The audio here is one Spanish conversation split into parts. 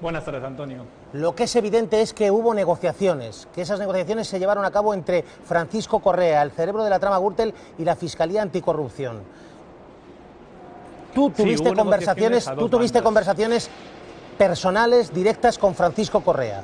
Buenas tardes, Antonio. Lo que es evidente es que hubo negociaciones, que esas negociaciones se llevaron a cabo entre Francisco Correa, el cerebro de la trama Gürtel, y la Fiscalía Anticorrupción. Tú tuviste conversaciones personales, directas con Francisco Correa.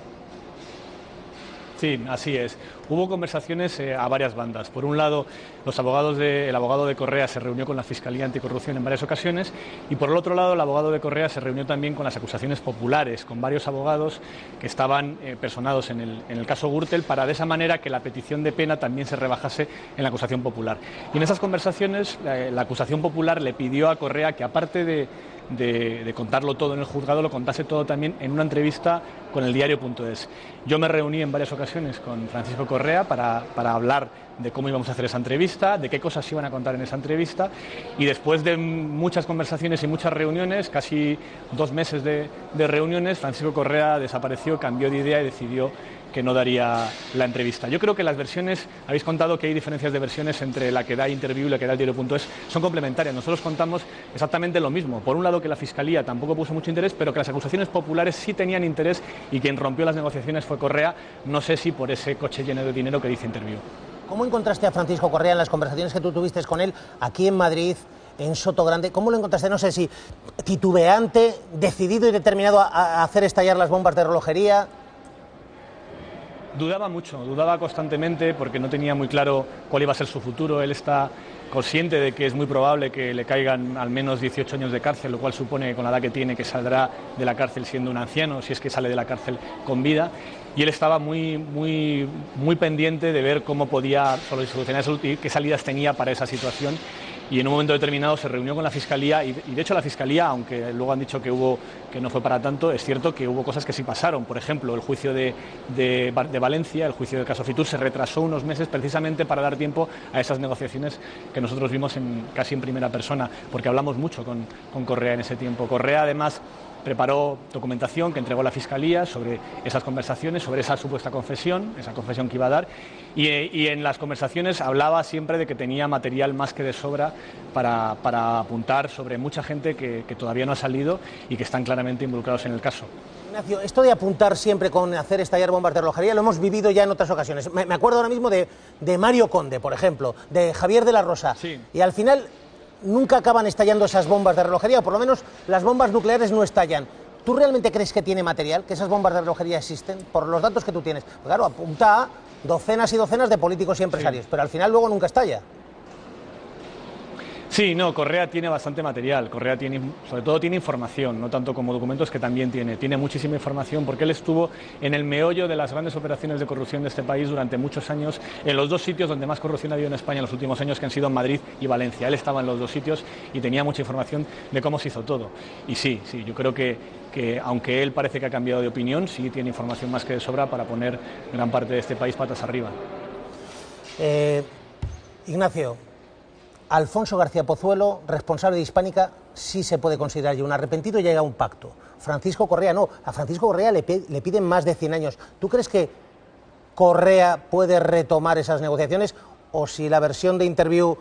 Sí, así es. Hubo conversaciones a varias bandas. Por un lado, el abogado de Correa se reunió con la Fiscalía Anticorrupción en varias ocasiones, y por el otro lado, el abogado de Correa se reunió también con las acusaciones populares, con varios abogados que estaban personados en el caso Gürtel, para de esa manera que la petición de pena también se rebajase en la acusación popular. Y en esas conversaciones, la acusación popular le pidió a Correa que, aparte de contarlo todo en el juzgado, lo contase todo también en una entrevista con el diario.es. Yo me reuní en varias ocasiones con Francisco Correa para hablar de cómo íbamos a hacer esa entrevista, de qué cosas iban a contar en esa entrevista, y después de muchas conversaciones y muchas reuniones, casi 2 meses de reuniones, Francisco Correa desapareció, cambió de idea y decidió que no daría la entrevista. Yo creo que las versiones, habéis contado que hay diferencias de versiones entre la que da Interview y la que da el diario.es, son complementarias. Nosotros contamos exactamente lo mismo. Por un lado, que la Fiscalía tampoco puso mucho interés, pero que las acusaciones populares sí tenían interés, y quien rompió las negociaciones fue Correa, no sé si por ese coche lleno de dinero que dice Interview. ¿Cómo encontraste a Francisco Correa en las conversaciones que tú tuviste con él aquí en Madrid, en Sotogrande? ¿Cómo lo encontraste? No sé si titubeante, decidido y determinado a hacer estallar las bombas de relojería. Dudaba mucho, dudaba constantemente, porque no tenía muy claro cuál iba a ser su futuro. Él está consciente de que es muy probable que le caigan al menos 18 años de cárcel, lo cual supone, con la edad que tiene, que saldrá de la cárcel siendo un anciano, si es que sale de la cárcel con vida. Y él estaba muy pendiente de ver cómo podía solucionar eso y qué salidas tenía para esa situación. Y en un momento determinado se reunió con la Fiscalía, y de hecho la Fiscalía, aunque luego han dicho que no fue para tanto, es cierto que hubo cosas que sí pasaron. Por ejemplo, el juicio de Valencia, el juicio del caso Fitur, se retrasó unos meses precisamente para dar tiempo a esas negociaciones que nosotros vimos casi en primera persona, porque hablamos mucho con Correa en ese tiempo. Correa, además, preparó documentación que entregó a la Fiscalía sobre esas conversaciones, sobre esa supuesta confesión, esa confesión que iba a dar, y en las conversaciones hablaba siempre de que tenía material más que de sobra para apuntar sobre mucha gente que todavía no ha salido y que están claramente involucrados en el caso. Ignacio, esto de apuntar siempre con hacer estallar bombas de relojería lo hemos vivido ya en otras ocasiones. Me acuerdo ahora mismo de Mario Conde, por ejemplo, de Javier de la Rosa, sí. Y al final nunca acaban estallando esas bombas de relojería, o por lo menos las bombas nucleares no estallan. ¿Tú realmente crees que tiene material, que esas bombas de relojería existen, por los datos que tú tienes? Pues claro, apunta a docenas y docenas de políticos y empresarios, sí, pero al final luego nunca estalla. Sí, no, Correa tiene bastante material. Correa sobre todo tiene información, no tanto como documentos, que también tiene muchísima información, porque él estuvo en el meollo de las grandes operaciones de corrupción de este país durante muchos años, en los 2 sitios donde más corrupción ha habido en España en los últimos años, que han sido Madrid y Valencia. Él estaba en los 2 sitios y tenía mucha información de cómo se hizo todo. Y sí, yo creo que aunque él parece que ha cambiado de opinión, sí tiene información más que de sobra para poner gran parte de este país patas arriba. Ignacio, Alfonso García Pozuelo, responsable de Hispánica, sí se puede considerar ya un arrepentido y llega a un pacto. Francisco Correa no. A Francisco Correa le piden más de 100 años. ¿Tú crees que Correa puede retomar esas negociaciones? O si la versión de Interview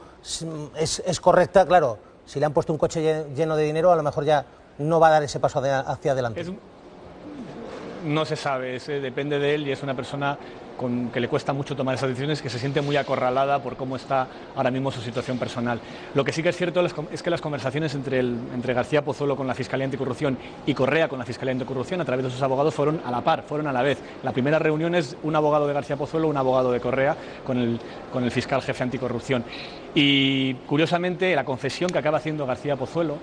es correcta, claro, si le han puesto un coche lleno de dinero, a lo mejor ya no va a dar ese paso hacia adelante. No se sabe, depende de él, y es una persona que le cuesta mucho tomar esas decisiones, que se siente muy acorralada por cómo está ahora mismo su situación personal. Lo que sí que es cierto es que las conversaciones entre García Pozuelo con la Fiscalía Anticorrupción y Correa con la Fiscalía Anticorrupción, a través de sus abogados, fueron a la par, fueron a la vez. La primera reunión es un abogado de García Pozuelo, un abogado de Correa con el fiscal jefe anticorrupción. Y curiosamente, la confesión que acaba haciendo García Pozuelo,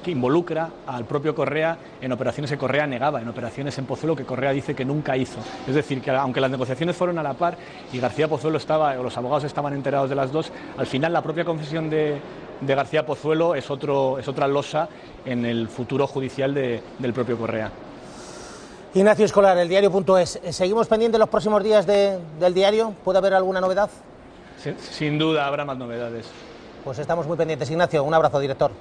que involucra al propio Correa en operaciones que Correa negaba, en operaciones en Pozuelo que Correa dice que nunca hizo. Es decir, que aunque las negociaciones fueron a la par y García Pozuelo o los abogados estaban enterados de las dos, al final la propia confesión de García Pozuelo es otra losa en el futuro judicial del propio Correa. Ignacio Escolar, el diario.es. ¿Seguimos pendientes los próximos días del diario? ¿Puede haber alguna novedad? Sin duda habrá más novedades. Pues estamos muy pendientes. Ignacio, un abrazo, director.